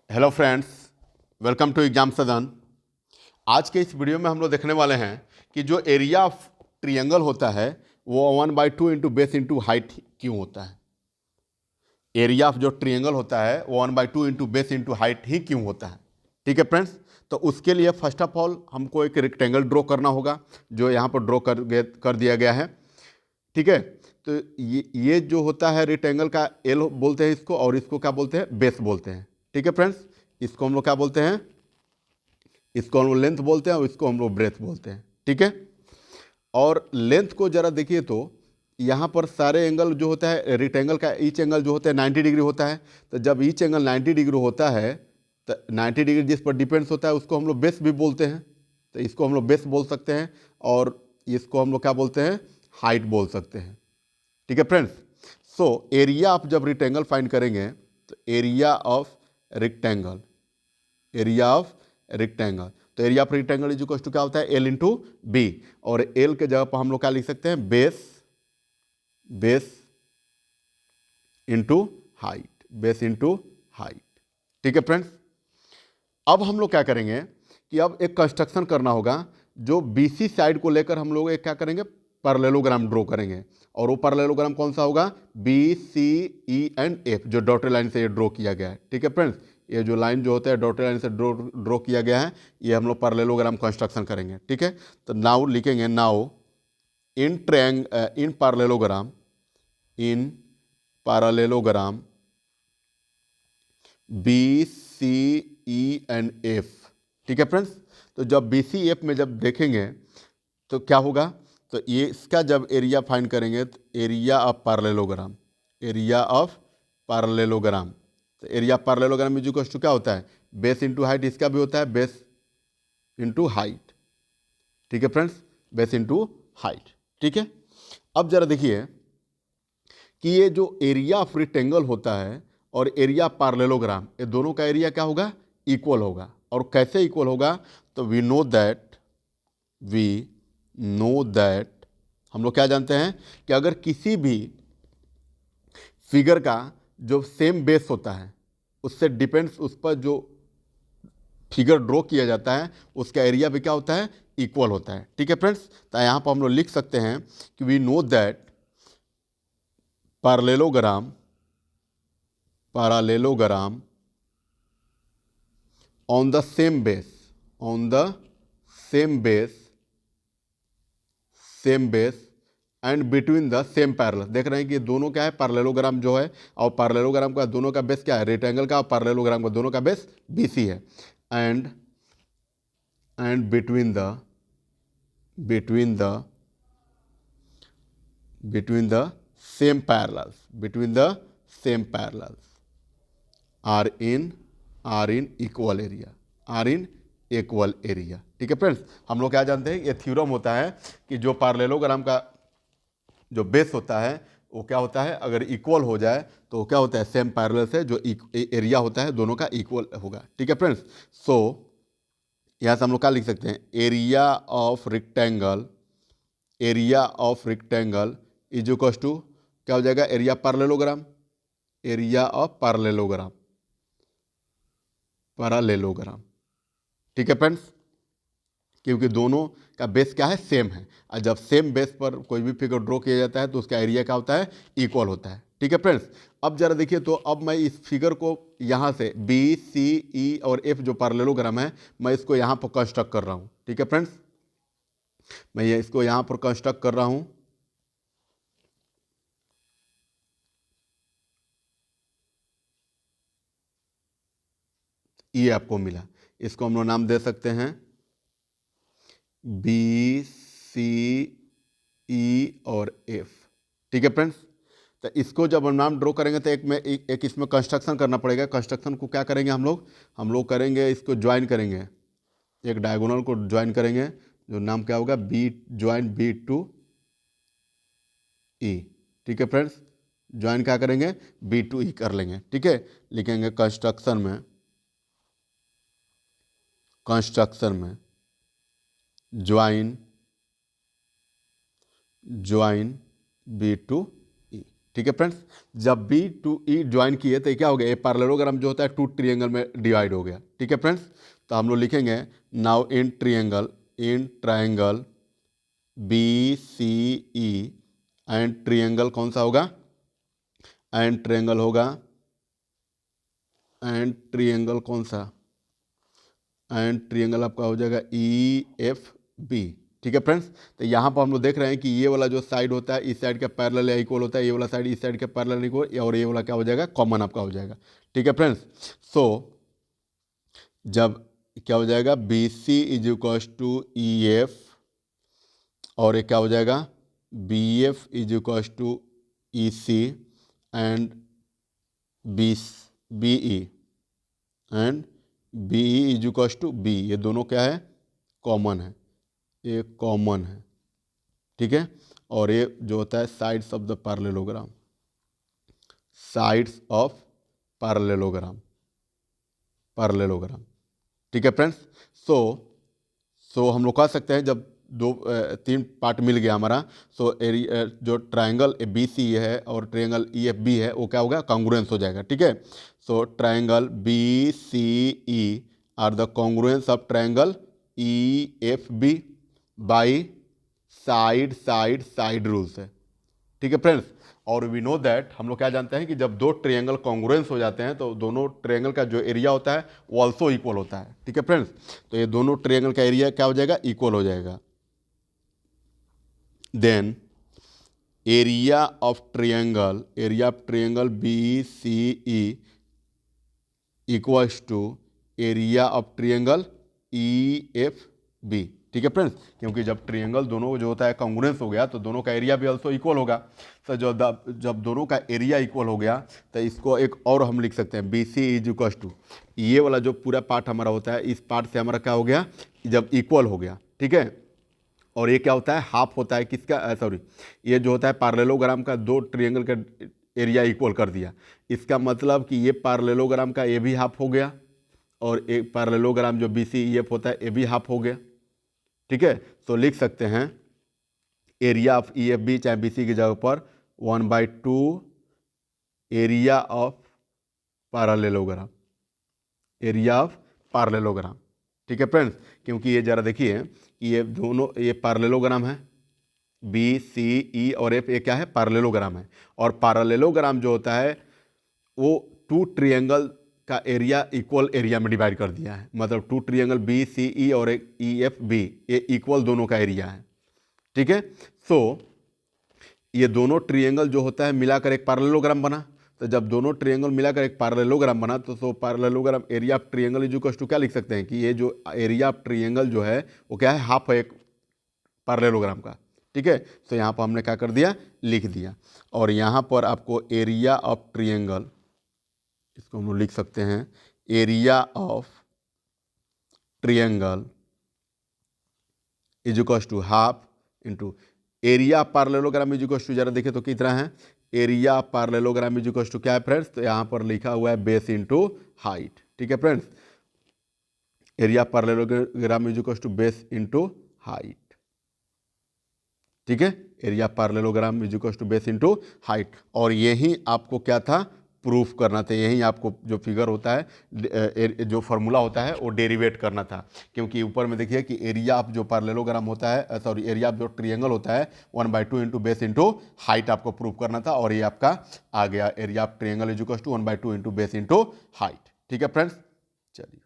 Hello friends, welcome to exam Sadan. आज के इस वीडियो में हम लोग देखने वाले हैं कि जो एरिया ऑफ ट्रिएंगल होता है वो 1/2 इंटू बेस इंटू हाइट क्यों होता है। एरिया ऑफ जो ट्रिएंगल होता है वो 1/2 इंटू बेस इंटू हाइट ही क्यों होता है। ठीक है फ्रेंड्स, तो उसके लिए फर्स्ट ऑफ ऑल हमको एक रेक्टेंगल ड्रॉ करना होगा जो यहाँ पर ड्रॉ कर दिया गया है। ठीक है, तो ये जो होता है रेक्टेंगल का एल बोलते हैं इसको, और इसको क्या बोलते हैं, बेस बोलते हैं। ठीक है फ्रेंड्स, इसको हम लोग क्या बोलते हैं, इसको हम लोग लेंथ बोलते हैं और इसको हम लोग ब्रेथ बोलते हैं। ठीक है, और लेंथ को जरा देखिए तो यहाँ पर सारे एंगल जो होता है रेक्टेंगल का ईच एंगल जो होता है 90 डिग्री होता है। तो जब ईच एंगल 90 डिग्री होता है तो 90 डिग्री जिस पर डिपेंड्स होता है उसको हम लोग बेस भी बोलते हैं। तो इसको हम लोग बेस बोल सकते हैं और इसको हम लोग क्या बोलते हैं, हाइट बोल सकते हैं। ठीक है फ्रेंड्स, सो एरिया ऑफ जब रेक्टेंगल फाइंड करेंगे तो area of rectangle, area of rectangle, तो area of rectangle is equal to क्या होता है, एल इंटू बी। और एल के जगह पर हम लोग क्या लिख सकते हैं, base, base into height, base into height. ठीक है फ्रेंड्स, अब हम लोग क्या करेंगे कि अब एक कंस्ट्रक्शन करना होगा जो बीसी साइड को लेकर हम लोग एक क्या करेंगे, पैरेललोग्राम ड्रॉ करेंगे। और वो पैरेललोग्राम कौन सा होगा, B C E and F, जो डॉटेड लाइन से ये ड्रॉ किया गया है। ठीक है फ्रेंड्स, ये जो लाइन जो होता है डॉटेड लाइन से ड्रॉ किया गया है, ये हम लोग पैरेललोग्राम कंस्ट्रक्शन करेंगे। ठीक है, तो नाउ लिखेंगे, now in parallelogram, in parallelogram B C E and F. ठीक है फ्रेंड्स, तो जब बी सी एफ में जब देखेंगे तो क्या होगा, तो ये इसका जब एरिया फाइंड करेंगे तो area of parallelogram, area of parallelogram, तो area of parallelogram is equal to क्या होता है, बेस इंटू हाइट, इसका भी होता है बेस इंटू हाइट। ठीक है फ्रेंड्स, बेस इंटू हाइट। ठीक है, अब जरा देखिए कि ये जो एरिया ऑफ रेक्टेंगल होता है और एरिया ऑफ पैरेललोग्राम, ये दोनों का एरिया क्या होगा, इक्वल होगा। और कैसे इक्वल होगा, तो वी नो दैट हम लोग क्या जानते हैं कि अगर किसी भी फिगर का जो सेम बेस होता है उससे डिपेंड्स, उस पर जो फिगर ड्रॉ किया जाता है उसका एरिया भी क्या होता है, इक्वल होता है। ठीक है फ्रेंड्स, तो यहाँ पर हम लोग लिख सकते हैं कि we know that parallelogram, parallelogram on the same base, on the same base, same base and between the same parallel. देख रहे हैं कि दोनों क्या है, पैरेललोग्राम जो है, और पैरेललोग्राम का दोनों का बेस क्या है, रेक्टेंगल का, और पैरेललोग्राम का दोनों का बेस बीसी है। And and between the between the same parallels, between the same parallels are in equal area, are in equal area. ठीक है फ्रेंड्स, हम लोग क्या जानते हैं, ये थ्योरम होता है कि जो पैरेललोग्राम का जो बेस होता है वो क्या होता है, अगर इक्वल हो जाए तो क्या होता है, सेम पैरेलल से जो एरिया होता है दोनों का इक्वल होगा। ठीक है फ्रेंड्स, सो यहाँ से हम लोग क्या लिख सकते हैं, area of rectangle, area of rectangle is equal to क्या हो जाएगा, area parallelogram, area of parallelogram, parallelogram. ठीक है फ्रेंड्स, क्योंकि दोनों का बेस क्या है, सेम है, और जब सेम बेस पर कोई भी फिगर ड्रॉ किया जाता है तो उसका एरिया क्या होता है, इक्वल होता है। ठीक है फ्रेंड्स, अब जरा देखिए, तो अब मैं इस फिगर को यहाँ से बी सी ई और एफ जो पैरेललोग्राम है, मैं इसको यहाँ पर कंस्ट्रक्ट कर रहा हूँ। ठीक है फ्रेंड्स, मैं ये इसको यहाँ पर कंस्ट्रक्ट कर रहा हूँ। ये आपको मिला, इसको हम लोग नाम दे सकते हैं बी सी ई और एफ। ठीक है फ्रेंड्स, तो इसको जब हम नाम ड्रॉ करेंगे तो एक इसमें कंस्ट्रक्शन करना पड़ेगा। कंस्ट्रक्शन को क्या करेंगे हम लोग करेंगे, इसको ज्वाइन करेंगे, एक डायगोनल को ज्वाइन करेंगे, जो नाम क्या होगा, बी ज्वाइन बी टू ई। ठीक है फ्रेंड्स, ज्वाइन क्या करेंगे, बी टू ई कर लेंगे। ठीक है, लिखेंगे कंस्ट्रक्शन में ज्वाइन बी टू ई। ठीक है फ्रेंड्स, जब बी टू ई ज्वाइन किए तो क्या हो गया, ये पैरेललोग्राम जो होता है टू ट्रिएंगल में डिवाइड हो गया। ठीक है फ्रेंड्स, तो हम लोग लिखेंगे now in triangle B C E and triangle कौन सा होगा, एंड ट्रिएंगल होगा, एंड ट्रिएंगल कौन सा, एंड ट्रिएंगल आपका हो जाएगा ई एफ बी। ठीक है फ्रेंड्स, तो यहाँ पर हम लोग देख रहे हैं कि ये वाला जो साइड होता है इस साइड का पैरेलल या इक्वल होता है, ये वाला साइड इस साइड का पैरेलल इक्वल, और ये वाला क्या हो जाएगा, कॉमन आपका हो जाएगा। ठीक है फ्रेंड्स, सो जब क्या हो जाएगा, B C is equals to E F, और ये क्या हो जाएगा, B F is equals to E C and B E and B E is equals to B, ये दोनों क्या है, कॉमन है, ये कॉमन है। ठीक है, और ये जो होता है sides of the parallelogram, sides of parallelogram, ठीक है फ्रेंड्स। सो हम लोग कह सकते हैं जब तीन पार्ट मिल गया हमारा, सो एरिया जो ट्रायंगल बी सी है और ट्रायंगल ई एफ बी है वो क्या होगा, कॉन्ग्रुएंस हो जाएगा। ठीक है, so triangle B C E are the congruence of triangle E F B by side rules है। ठीक है फ्रेंड्स, और वी नो दैट, हम लोग क्या जानते हैं कि जब दो ट्रायंगल कॉन्ग्रुएंस हो जाते हैं तो दोनों ट्रायंगल का जो एरिया होता है वो ऑल्सो इक्वल होता है। ठीक है फ्रेंड्स, तो ये दोनों ट्रायंगल का एरिया क्या हो जाएगा, इक्वल हो जाएगा। Then area of triangle B C E equals to area of triangle E F B. ठीक है फ्रेंड्स, क्योंकि जब ट्रायंगल दोनों जो होता है कॉन्ग्रुएंस हो गया तो दोनों का एरिया भी ऑल्सो इक्वल होगा। तो जब दोनों का एरिया इक्वल हो गया तो इसको एक और हम लिख सकते हैं, B C is equals to, ये वाला जो पूरा पार्ट हमारा होता है इस पार्ट से हमारा क्या हो गया, जब इक्वल हो गया। ठीक है, और ये क्या होता है, हाफ होता है किसका, सॉरी, ये जो होता है पैरेललोग्राम का, दो ट्रायंगल का एरिया इक्वल कर दिया। इसका मतलब कि ये पैरेललोग्राम का ये भी हाफ हो गया, और एक पैरेललोग्राम जो बी सी ई एफ होता है ये भी हाफ हो गया। ठीक है, तो लिख सकते हैं area of E F B चाहे बी सी की जगह पर 1/2 एरिया ऑफ पैरेललोग्राम, ठीक है फ्रेंड्स, क्योंकि ये जरा देखिए कि ये दोनों ये पैरेललोग्राम है, बी सी ई और एफ, ये क्या है, पैरेललोग्राम है। और पैरेललोग्राम जो होता है वो टू ट्रायंगल का एरिया इक्वल एरिया में डिवाइड कर दिया है, मतलब टू ट्रायंगल बी सी ई और एक ई एफ बी, ये इक्वल दोनों का एरिया है। ठीक है, सो ये दोनों ट्रायंगल जो होता है मिलाकर एक पैरेललोग्राम बना। तो जब दोनों ट्रायंगल मिलाकर एक पैरेललोग्राम बना तो parallelogram area of triangle is equal to क्या लिख सकते हैं कि ये जो एरिया ऑफ ट्रायंगल जो है वो क्या है, हाफ है एक पैरेललोग्राम का। ठीक है, तो यहाँ पर हमने क्या कर दिया, लिख दिया। और यहाँ पर आपको एरिया ऑफ ट्रायंगल, इसको हम लोग लिख सकते हैं area of triangle is equal to half into area parallelogram is equal to, जरा देखें तो कितना है, area parallelogram is equal to क्या है फ्रेंड्स, तो यहाँ पर लिखा हुआ है बेस इंटू हाइट। ठीक है friends, area parallelogram is equal to base into height. ठीक है, area parallelogram is equal to base into height, और यही आपको क्या था, प्रूफ करना था, यही आपको जो फिगर होता है, जो फार्मूला होता है वो डेरिवेट करना था। क्योंकि ऊपर में देखिए कि एरिया ऑफ जो पैरेललोग्राम होता है, सॉरी, एरिया ऑफ जो ट्रायंगल होता है 1/2 इंटू बेस इंटू हाइट आपको प्रूफ करना था, और ये आपका आ गया, area of triangle is equal to 1/2 into base into height. ठीक है फ्रेंड्स, चलिए।